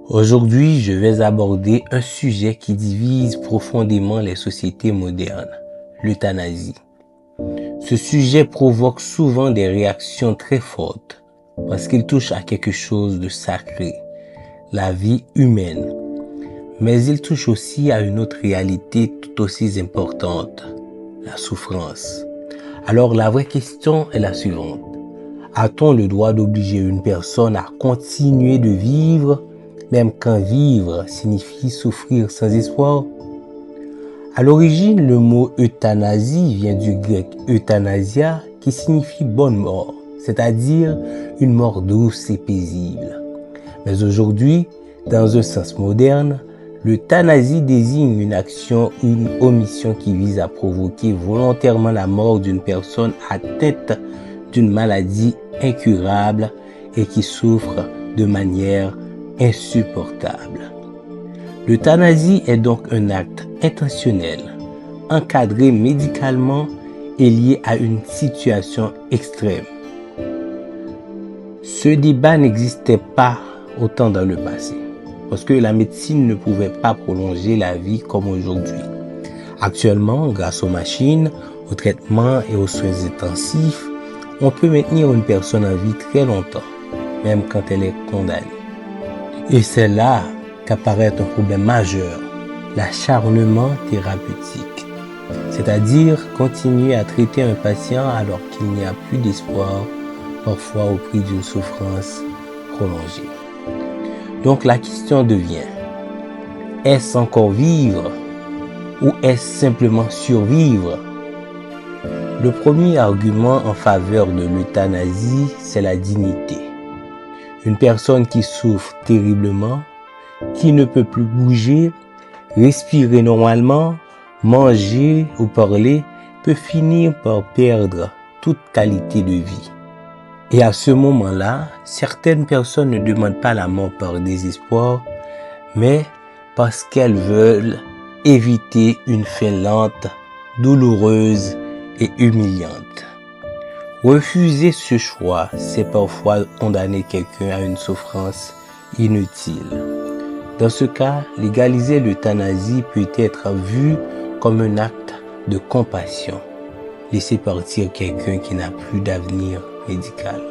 Aujourd'hui, je vais aborder un sujet qui divise profondément les sociétés modernes, l'euthanasie. Ce sujet provoque souvent des réactions très fortes parce qu'il touche à quelque chose de sacré, la vie humaine. Mais il touche aussi à une autre réalité tout aussi importante, la souffrance. Alors la vraie question est la suivante. A-t-on le droit d'obliger une personne à continuer de vivre, même quand vivre signifie souffrir sans espoir? À l'origine, le mot euthanasie vient du grec euthanasia qui signifie bonne mort, c'est-à-dire une mort douce et paisible. Mais aujourd'hui, dans un sens moderne, l'euthanasie désigne une action ou une omission qui vise à provoquer volontairement la mort d'une personne atteinte d'une maladie incurable et qui souffre de manière insupportable. L'euthanasie est donc un acte intentionnel, encadré médicalement et lié à une situation extrême. Ce débat n'existait pas autant dans le passé, parce que la médecine ne pouvait pas prolonger la vie comme aujourd'hui. Actuellement, grâce aux machines, aux traitements et aux soins intensifs, on peut maintenir une personne en vie très longtemps, même quand elle est condamnée. Et c'est là qu'apparaît un problème majeur, l'acharnement thérapeutique. C'est-à-dire continuer à traiter un patient alors qu'il n'y a plus d'espoir, parfois au prix d'une souffrance prolongée. Donc la question devient, est-ce encore vivre ou est-ce simplement survivre? Le premier argument en faveur de l'euthanasie, c'est la dignité. Une personne qui souffre terriblement, qui ne peut plus bouger, respirer normalement, manger ou parler, peut finir par perdre toute qualité de vie. Et à ce moment-là, certaines personnes ne demandent pas la mort par désespoir, mais parce qu'elles veulent éviter une fin lente, douloureuse et humiliante. Refuser ce choix, c'est parfois condamner quelqu'un à une souffrance inutile. Dans ce cas, légaliser l'euthanasie peut être vu comme un acte de compassion. Laisser partir quelqu'un qui n'a plus d'avenir médical.